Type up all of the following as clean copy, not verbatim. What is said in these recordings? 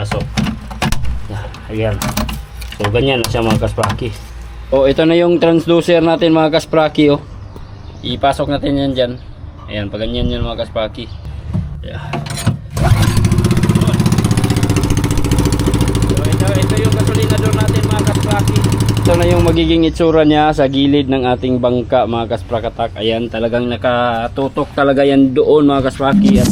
Pasok. Ayan. So ganyan na siya mga kaspraki. O ito na yung transducer natin mga kaspraki. Oh. Ipasok natin yan dyan. Ayan, pag ganyan yun mga kaspraki. Yeah. So ito yung gasolinador natin mga kaspraki. Ito na yung magiging itsura niya sa gilid ng ating bangka mga kasprakatak. Ayan, talagang nakatutok talaga yan doon mga kaspraki. At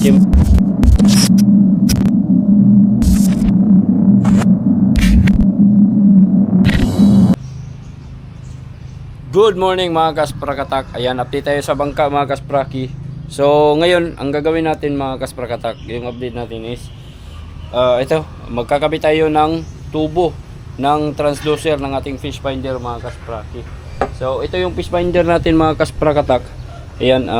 good morning mga kasprakatak. Ayan, update tayo sa bangka mga kaspraki. So ngayon, ang gagawin natin mga kasprakatak, yung update natin is ito, magkakabit tayo ng tubo ng transducer ng ating fish finder mga kaspraki. So ito yung fish finder natin mga kasprakatak. Ayan,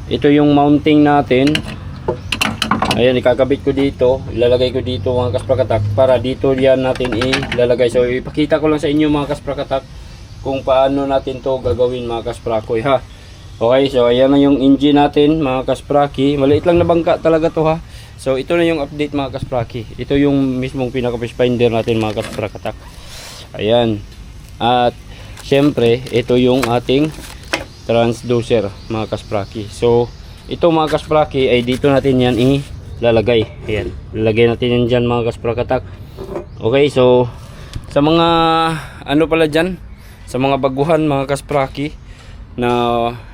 ito yung mounting natin. Ayan, ikakabit ko dito, ilalagay ko dito mga kasprakatak, para dito yan natin ilalagay. So ipakita ko lang sa inyo mga kasprakatak kung paano natin to gagawin mga kasprakoy ha. Okay, so ayan na yung engine natin mga kaspraki. Maliit lang na bangka talaga to ha. So ito na yung update mga kaspraki. Ito yung mismong pinaka fish finder natin mga kasprakatak. Ayan. At syempre ito yung ating transducer mga kaspraki. So ito mga kaspraki ay dito natin yan ilalagay. Ayan, lalagay natin yan dyan mga kasprakatak. Okay, so sa mga ano pala dyan, sa mga baguhan mga kaspraki na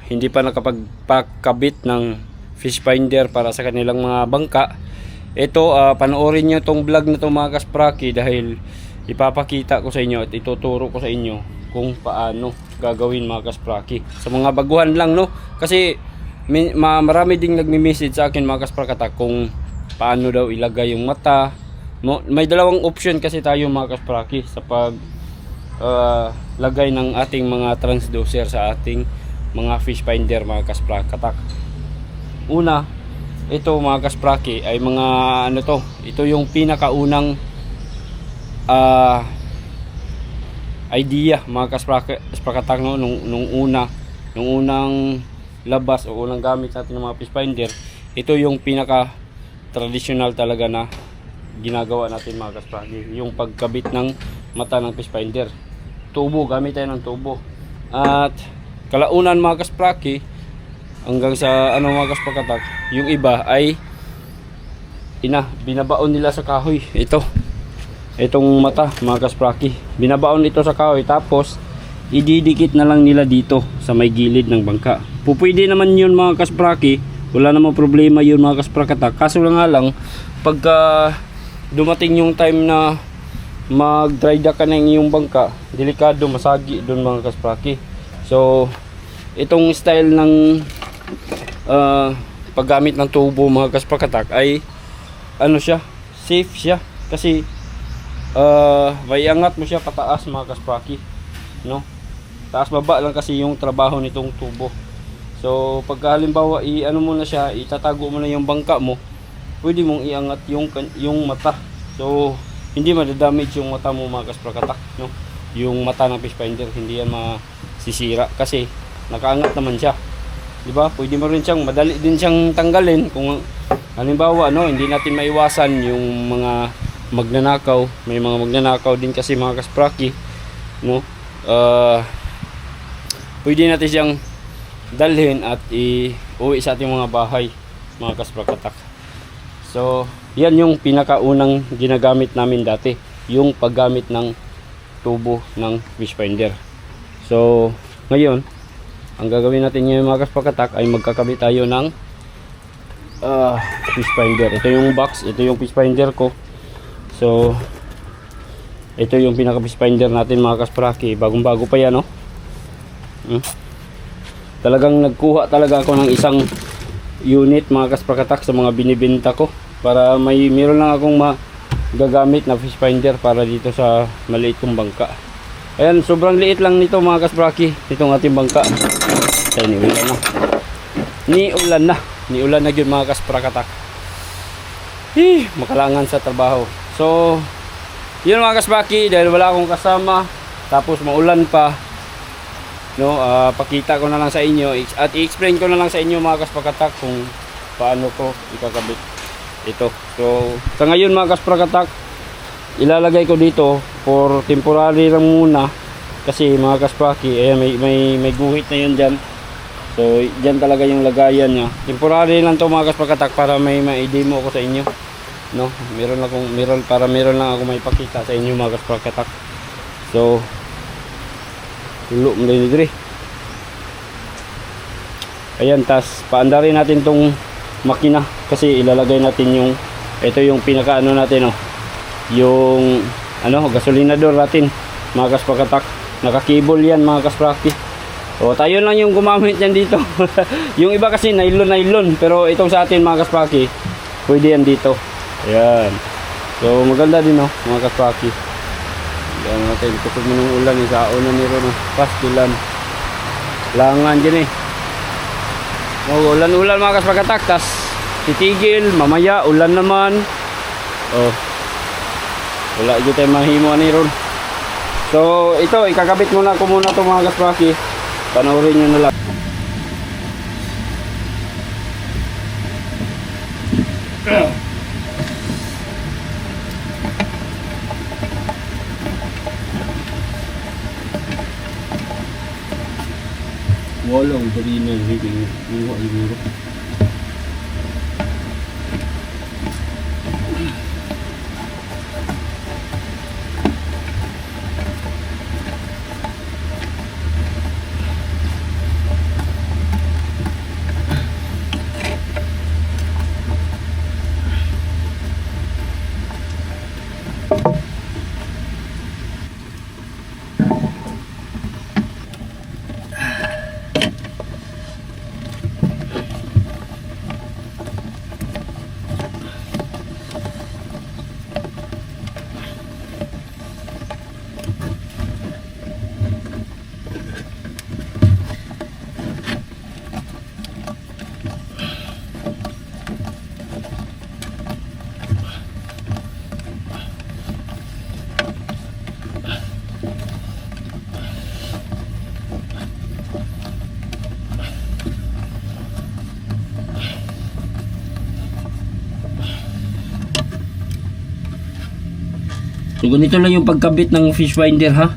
hindi pa nakapagpakabit ng fish finder para sa kanilang mga bangka, ito panoorin nyo tong vlog na to mga kaspraki, dahil ipapakita ko sa inyo at ituturo ko sa inyo kung paano gagawin mga kaspraki sa mga baguhan lang, no? Kasi marami ding nagme-message sa akin mga kasprakatak kung paano daw ilagay yung mata. May dalawang option kasi tayo mga kaspraki sa pag lagay ng ating mga transducer sa ating mga fish finder mga kasprakatak. Una, ito mga kaspraki ay mga ano to, ito yung pinakaunang idea mga kasprakatak, no? nung unang labas o unang gamit natin ng mga fish finder. Ito yung pinaka traditional talaga na ginagawa natin mga kaspraki, yung pagkabit ng mata ng fish finder. Tubo, gamit tayo ng tubo. At kalaunan mga kaspraki, hanggang sa ano mga kasprakatak, yung iba ay binabaon nila sa kahoy. Itong mata mga kaspraki, binabaon ito sa kahoy, tapos ididikit na lang nila dito sa may gilid ng bangka. Pupwede naman yun mga kaspraki, wala namang problema yun mga kasprakatak. Kaso lang nga lang, pagka dumating yung time na mag-dry dock ka na yung bangka, delikado, masagi doon mga kaspraki. So itong style ng paggamit ng tubo mga kasprakatak ay ano siya, safe siya, kasi may angat mo siya pataas mga kaspraki, no? Taas baba lang kasi yung trabaho nitong tubo. So pagka halimbawa ano mo na siya, itatago mo na yung bangka mo, pwede mong iangat yung mata. So hindi madadamage yung mata mo mga kasprakatak, no? Yung mata ng fish finder hindi yan masisira kasi nakaangat naman siya, di ba? Pwede mo rin siyang, madali din siyang tanggalin kung halimbawa hindi natin maiwasan yung mga magnanakaw. May mga magnanakaw din kasi mga kaspraki, no? Pwede natin siyang dalhin at iuwi sa ating mga bahay mga kasprakatak. So yan yung pinakaunang ginagamit namin dati, yung paggamit ng tubo ng fish finder. So ngayon, ang gagawin natin ngayon mga kasprakatak ay magkakabit tayo ng fish finder. Ito yung box, ito yung fish finder ko. So ito yung pinaka fish finder natin mga kaspraki, bagong bago pa yan, no? Talagang nagkuha talaga ako ng isang unit mga kasprakatak sa mga binibenta ko, para meron lang akong magagamit na fish finder para dito sa maliit kong bangka. Ayan, sobrang liit lang nito mga kaspraki, itong ating bangka. Ay, niulan na yun mga kasprakatak. Makalangan sa trabaho. So yun mga kaspraki, dahil wala akong kasama tapos maulan pa, no, pakita ko na lang sa inyo at i-explain ko na lang sa inyo mga kasprakatak kung paano ko ikakabit ito. So sa ngayon mga kasprakatak, ilalagay ko dito for temporary lang muna kasi mga kaspraki, ayan, may guhit na yun dyan. So dyan talaga yung lagayan nya. Temporary lang to mga kasprakatak para may ma-demo ko sa inyo, no? Meron lang ako may pakita sa inyo mga kasprakatak. So tulo mo din dito. Ayan, tas paandarin natin tong makina kasi ilalagay natin yung ito yung pinaka ano natin, oh, yung ano, gasolinador natin mga kasprakatak. Nakakable yan mga kaspraki. O tayo lang yung gumamit yan dito. Yung iba kasi nylon, pero itong sa atin mga kaspraki, pwede yan dito. Ayan. So maganda din, oh, mga kaspraki. Ayan natin, kusog mo ng ulan, sa ulan ni Ron, pastilan langan dyan eh. Ulan-ulan mga kasprakatak, tas titigil, mamaya ulan naman. Oh, wala dito tayo mahimo ni Ron. So ito, ikakabit muna ko muna ito mga kaspraki. Panoorin nyo na lang. Walang barina reading. Iwa siguro. So ganito lang yung pagkabit ng fish finder, ha.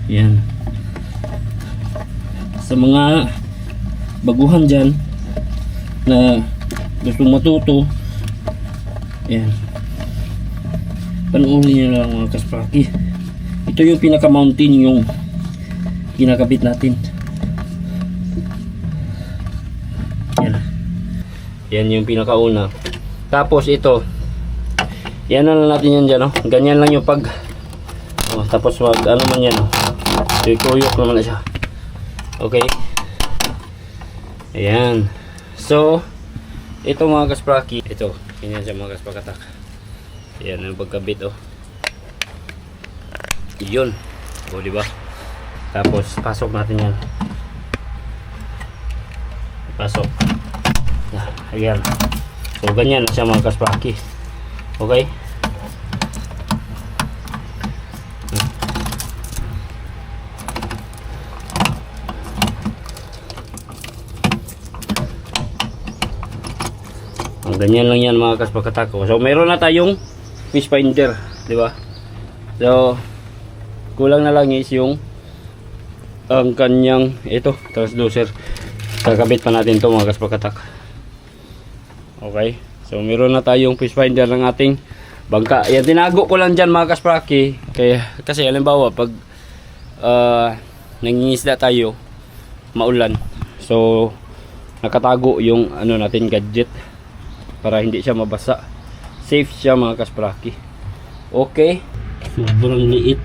Yan. Sa mga baguhan dyan na gustong matuto, yan, panoorin nyo lang mga kaspraki. Ito yung pinaka mountain yung kinakabit natin. Yan. Yan yung pinakauna. Tapos ito, yan na lang natin yan dyan, oh. Ganyan lang yung pag, oh, tapos mag ano man yan, oh. Ikuyok naman na siya. Okay. Ayan. So ito mga kaspraki, ito ganyan siya mga kasprakatak. Ayan ang pagkabit, oh. Yun, o diba? Tapos pasok natin yan. Pasok. Ayan. So ganyan na siya mga kaspraki. Okay. Ang ganyan lang yan mga kasprakatak. So meron na tayong fish finder, di ba? So kulang na lang is yung ang kanyang ito transducer. Kakabit pa natin to mga kasprakatak. Okay. So meron na tayong fish finder ng ating bangka. Yan, tinago ko lang dyan mga kaspraki. Kasi halimbawa pag nangingisda tayo, maulan. So nakatago yung ano natin gadget para hindi siya mabasa. Safe siya mga kaspraki. Okay. Sobrang liit.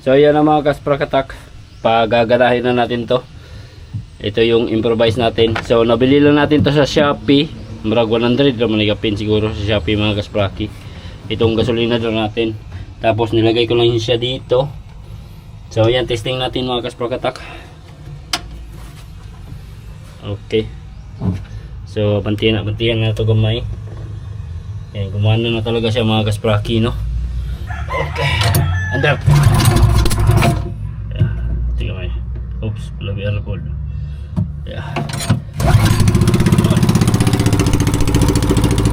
So ayan na mga kasprakatak, pagagarahin na natin to. Ito yung improvise natin. So nabili lang natin to sa Shopee. Marag 100 naman nagapin siguro sa Shopee mga kaspraki. Itong gasolina doon natin. Tapos nilagay ko lang siya dito. So ayan, testing natin mga kasprakatak. Okay. So bantiyan na ito gamay. Ayan, gumana na talaga siya mga kaspraki, no? Okay. Andar. Yeah. Tingnan mo. Oops, labi alcohol. Yeah.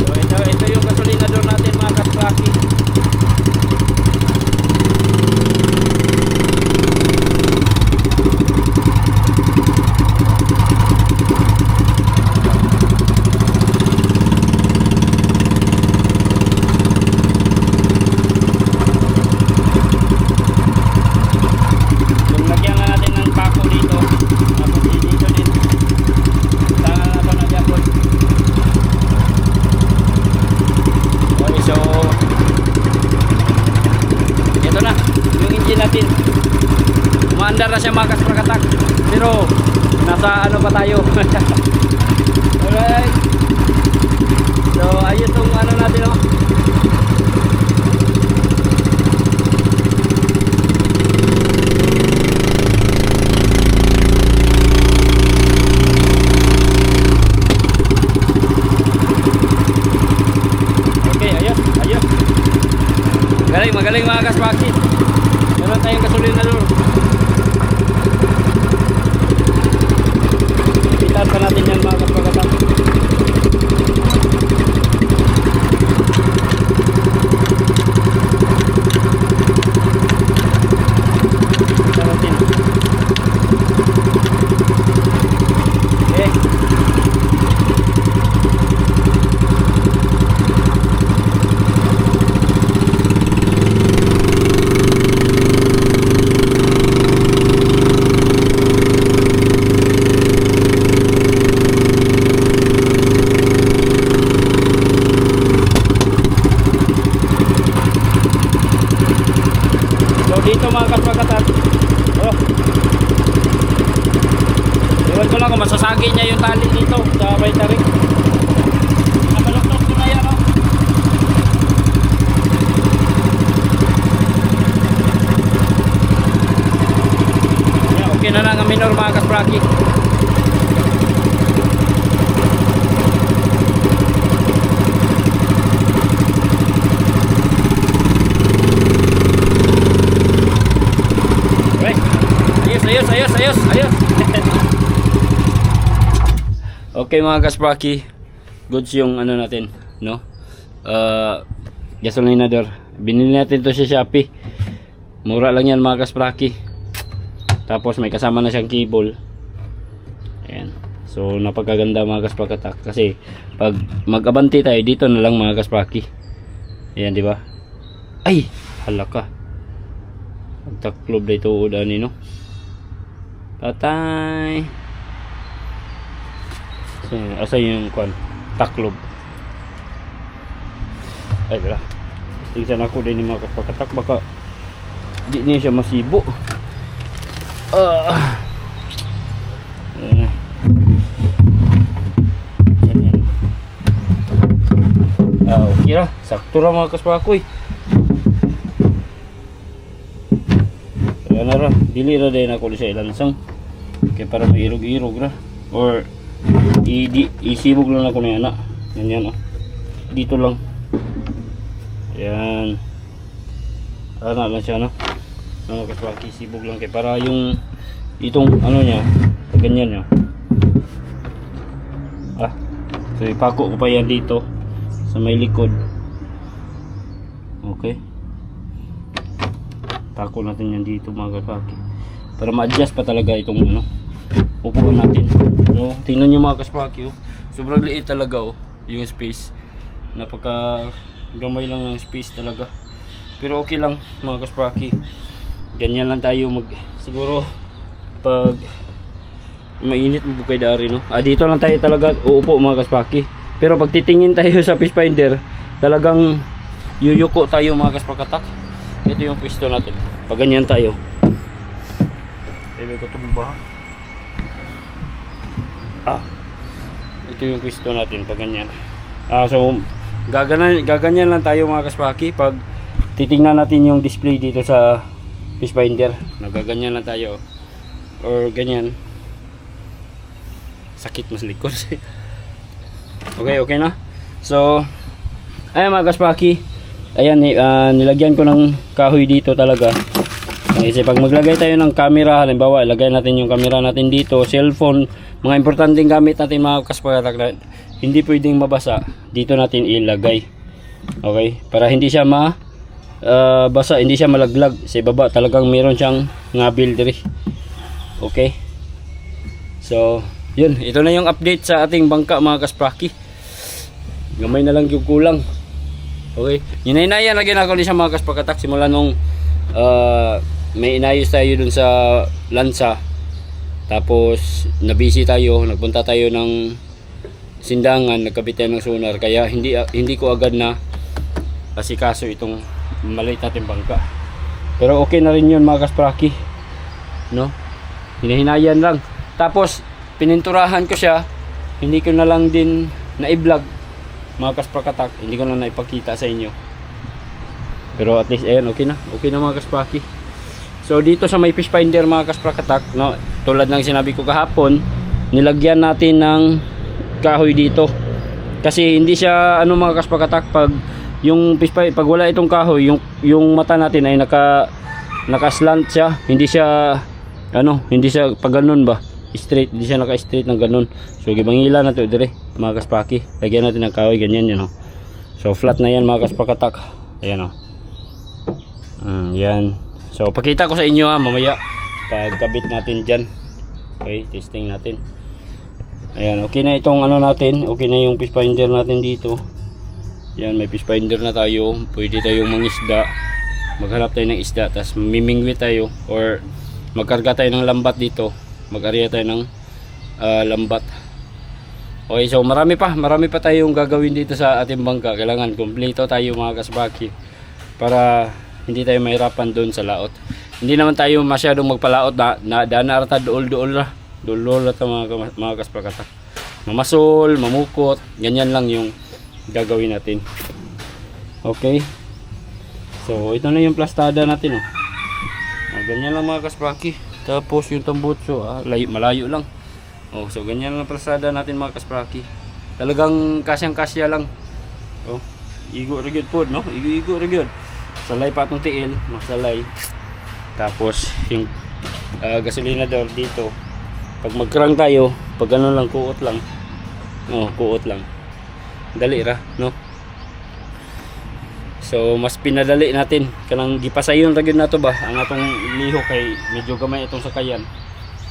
So ito yung gasolinador natin mga kaspraki. Umaandar na siya mga kasprakatak, pero nasa ano pa tayo. Alright, so ayun tong ano natin, oh. Okay, ayos magaling mga kaspraki. Meron tayong gasolinador. Ipitan pa natin yan mga kasprakatak. Ipitan natin. Okay. Dito mga kasprakatak, oh, iwan ko lang kung masasagi niya yung tali dito sa may tarik. Nabaloktok ko na yan, oh. Yeah, okay na lang ang minor mga kaspraki. Ayos. Okay mga kaspraki, goods yung ano natin, no? Gasolinador. Binili natin to sa Shopee. Mura lang yan mga kaspraki. Tapos may kasama na siyang cable. Ayan. So napakaganda mga kasprakatak, kasi pag mag-abante tayo dito na lang mga kaspraki. Ayan, di ba? Ay, halaka. Taklob na ito udan ni, no? Patay. So, asa yung kwan? Taklob. Ay, wala. Tingnan ako din yung mga kasprakatak, baka di niya siya masibo. Okay lah. Sakto lang mga kasprakoy. Kaya na ra, dili ra din ako sa ilansang. Kaya para mairog-irog ra. Or isibog lang ako na yana. Ganyan, oh. Dito lang. Ayan. Ana lang siya, no? Ano kaspraki, sibog lang kaya para yung itong ano niya, ganyan niya. So ipako ko pa yan dito sa may likod. Okay. Pako natin yan dito mga kaspraki, para ma-adjust pa talaga itong ano, upuan natin. No, tingnan niyo mga kaspraki, oh. Sobrang liit talaga, oh, yung space. Napaka gamay lang ng space talaga. Pero okay lang mga kaspraki. Ganyan lang tayo siguro pag mainit mo bukay dari, no? Dito lang tayo talaga uupo mga kaspraki. Pero pag titingin tayo sa fish finder, talagang yuyuko tayo mga kasprakatak. Ito yung pwesto natin. Pag ganyan tayo. Ibig ko tumba. Ito yung pwesto natin pag ganyan. So gaganyan lang tayo mga kaspaki pag titingnan natin yung display dito sa fish finder. Nagaganyan lang tayo. Or ganyan. Sakit mas likod. Okay na. So ayan mga kaspaki. Ayan, nilagyan ko ng kahoy dito talaga. Kasi pag maglagay tayo ng camera, halimbawa, ilagay natin yung camera natin dito, cellphone, mga importanteng gamit natin mga kaspakatak, hindi pwedeng mabasa, dito natin ilagay. Okay? Para hindi siya basa, hindi siya malaglag. Sa baba, talagang meron siyang ngabil diri. Okay? So, yun. Ito na yung update sa ating bangka mga kaspraki. Gamay na lang yung kulang. Okay, yun-inayan lagi na ako ni sa mga kaspakatak simula nung may inayos tayo dun sa lansa. Tapos nabisi tayo, nagpunta tayo ng Sindangan, nagkabit tayo ng sonar. Kaya hindi ko agad na asikaso itong maliit natin bangka. Pero okay na rin yun mga kaspraki, no? Hinahinayan lang. Tapos pininturahan ko siya, hindi ko na lang din na-i-vlog mga kaspakatak, hindi ko na naipakita sa inyo. Pero at least ayan, okay na mga kaspaki. So dito sa may fish finder mga kaspakatak, no, tulad ng sinabi ko kahapon, nilagyan natin ng kahoy dito. Kasi hindi siya mga kaspakatak, pag yung fish finder, pag wala itong kahoy, yung mata natin ay naka-slant siya, hindi siya pag ganun ba, straight, hindi siya naka-straight ng ganun. So gibangila na to dire mga kaspaki. Lagyan natin ng kahoy ganyan yun, So flat na yan mga kaspakatak. Ayan yan. So pakita ko sa inyo mamaya pagkabit natin dyan. Okay, testing natin. Ayan, okay na itong natin. Okay na yung fish finder natin dito. Yan, may fish finder na tayo. Pwede tayong mangisda. Maghanap tayo ng isda, tapos mimingwi tayo or magkarga tayo ng lambat dito. Mag-area tayo ng lambat. Okay, so marami pa tayong gagawin dito sa ating bangka. Kailangan kumpleto tayo mga kasbaki para hindi tayo mahirapan doon sa laot. Hindi naman tayo masyadong magpalaot na danarata dool la mga kasbakata. Mamasol, mamukot, ganyan lang yung gagawin natin. Okay, so ito na yung plastada natin, ganyan lang mga kasbaki. Tapos yung tambutso, malayo lang. So ganyan lang plasada natin mga kaspraki. Talagang kasyang-kasya lang. Igo rigid po, no? Igo rigid. Salay pa itong tiil, masalay. Tapos yung gasolina door dito. Pag magkrang tayo, pag ano lang, kuot lang. Kuot lang. Dali ra, no? So mas pinadali natin kanang gipasayon ra gyud nato ba ang atong liho kay medyo gamay itong sakayan.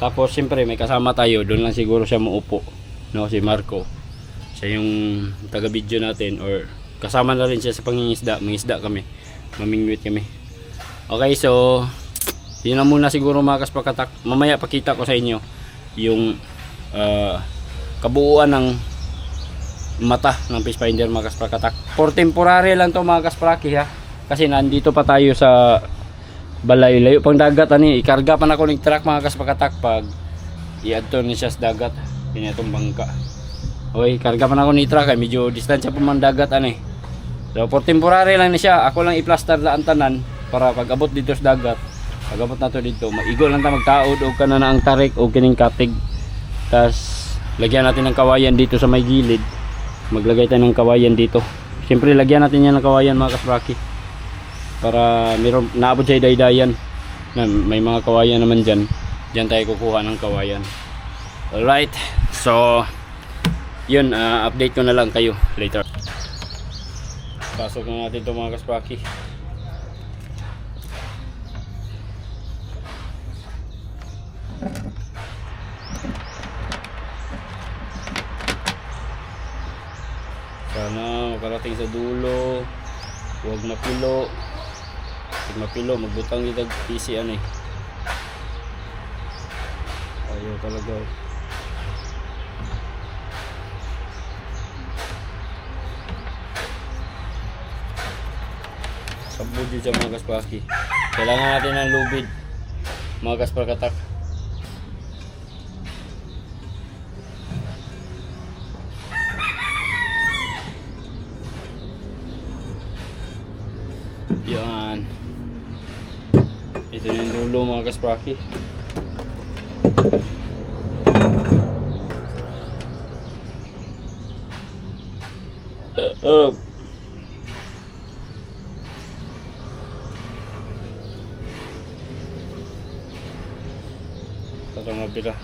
Tapos siyempre may kasama tayo, doon lang siguro siya muupo, no, si Marco. Siya yung taga-video natin or kasama na rin siya sa pangingisda, mangisda kami. Mamingwit kami. Okay, so yun na muna siguro mga kaspakatak. Mamaya pakita ko sa inyo yung kabuuan ng mata ng fish finder mga kaspakatak. For temporary lang to mga kaspraki kasi nandito pa tayo sa balay, layo pang dagat ikarga pa na ko ng truck mga kaspakatak pag i-adto ni siya sa dagat pinatong bangka. Okay, karga pa na ko ni truck kay medyo distansya pa man dagat so for temporary lang ni siya. Ako lang i-plaster ang tanan para pag abot dito sa dagat, pag abot na to dito maigo lang ta magtaod og kana na ang tarik o kining katig. Tas lagyan natin ng kawayan dito sa may gilid. Maglagay tayo ng kawayan dito. Siyempre lagyan natin yan ng kawayan mga kaspraki para meron naabot sa daydayan. May mga kawayan naman dyan. Dyan tayo kukuha ng kawayan. Alright, so yun, update ko na lang kayo later. Pasok na natin ito mga kaspraki. Sana makarating sa dulo. Huwag mapilo. Huwag mapilo, magbutang yung PC ayaw talaga. Sabod yun siya mga kaspaki. Kailangan natin ng lubid, mga kasprakatak. Yan. Ito na yung dulo, mga kaspraki. Tatang mabila.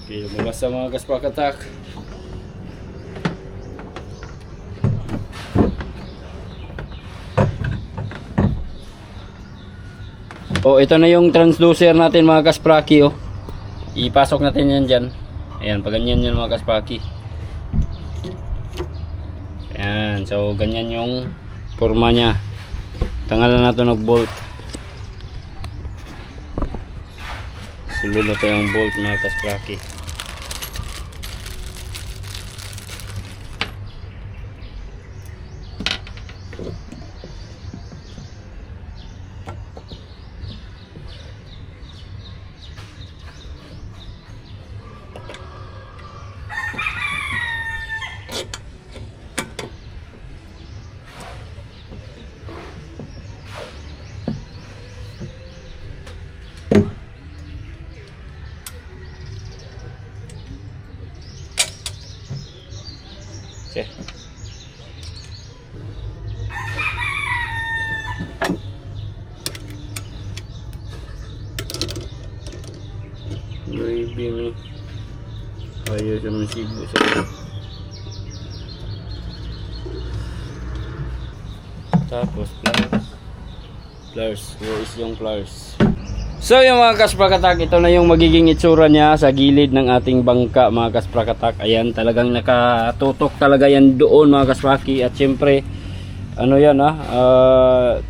Okay, lumabas sa mga kasprakatak. Oh, ito na yung transducer natin, mga kaspraki. Oh, ipasok natin yan dyan. Ayan, pag ganyan yan, mga kaspraki. Ayan, so ganyan yung forma nya. Tanggalan natin ng bolt. Sulod yung bolt, mga kaspraki. Okay. Maybe me. Ayaw siya naman sibo sa tapos pliers. Where is yung pliers? So yung mga kasprakatak, ito na yung magiging itsura niya sa gilid ng ating bangka, mga kasprakatak. Ayan, talagang nakatutok talaga yan doon, mga kaspraki. At syempre, ano yan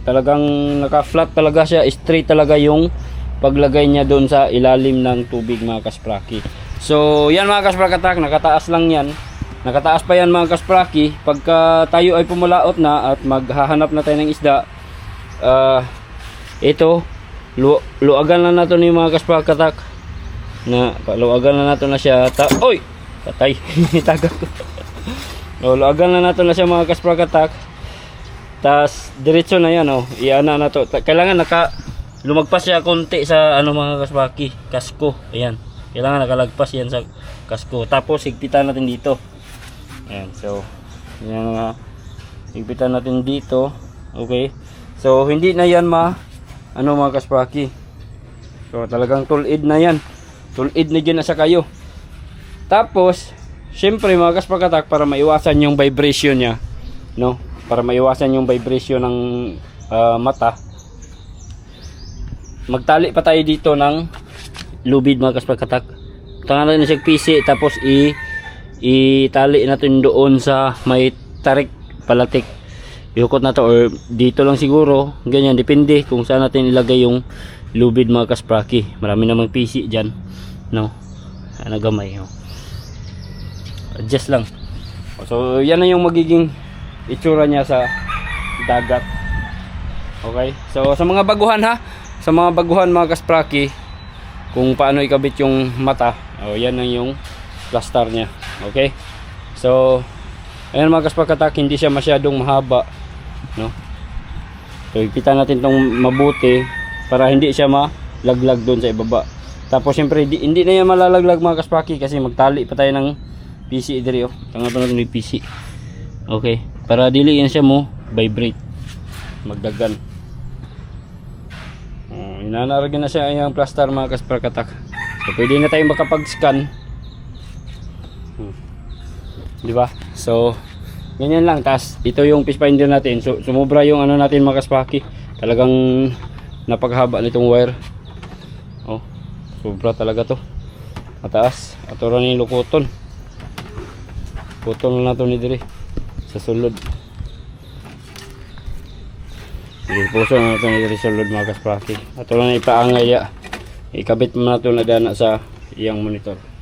talagang naka-flat talaga siya, straight talaga yung paglagay niya doon sa ilalim ng tubig, mga kaspraki. So yan, mga kasprakatak, nakataas lang yan. Nakataas pa yan, mga kaspraki. Pagka tayo ay pumalaot na at maghahanap na tayo ng isda, ito luagan na nato ni mga kasprakatak, na luagan na nato na siya. Oy, patay. Tagak ko. Luagan na nato na siya, mga kasprakatak. Tas diretso na yan, iana na to. Kailangan lumagpas siya konti sa mga kaspraki, kasko. Ayan, kailangan nakalagpas yan sa kasko. Tapos higpitan natin dito. Ayan, so yan, higpitan natin dito. Okay, so hindi na yan mga kaspraki. So talagang tulid na yan. Tulid na dyan na sa kayo. Tapos syempre, mga kasprakatak, para maiwasan yung vibration nya, no? Para maiwasan yung vibration ng mata, magtali pa tayo dito ng lubid, mga kasprakatak. Tangan na siya PC, tapos itali natin doon sa may tarik, palatik. Iukot na to, or dito lang siguro, ganyan, depende kung saan natin ilagay yung lubid, mga kaspraki. Marami namang PC dyan, no? Nagamay, adjust lang. So yan na yung magiging itsura niya sa dagat. Okay, so sa mga baguhan sa mga baguhan, mga kaspraki, kung paano ikabit yung mata, yan na yung plaster nya. Okay, so ayan, mga kasprakatak, hindi siya masyadong mahaba, no? So ipitan natin tong mabuti para hindi siya malaglag doon sa ibaba. Tapos syempre hindi na yan malalaglag, mga kaspraki, kasi magtali pa tayo ng PC diri. Tanga pa natin yung PC. Okay, para dili yan siya vibrate, magdagan. Inanaragyan na siya yung plaster, mga kasprakatak. So pwede na tayong makapag-scan, di ba? So ganyan lang. Tas ito yung fish finder natin. So sumobra yung natin, mga kaspraki. Talagang napaghaba nitong wire. Sobra talaga to. mataas. Ato ra ni lukuton. Putol na to ni diri sa sulod. Puso na ito ni diri sulod mga kaspraki. Ato lang ipaangay ya. Ikabit mo na ito na dana sa iyang monitor.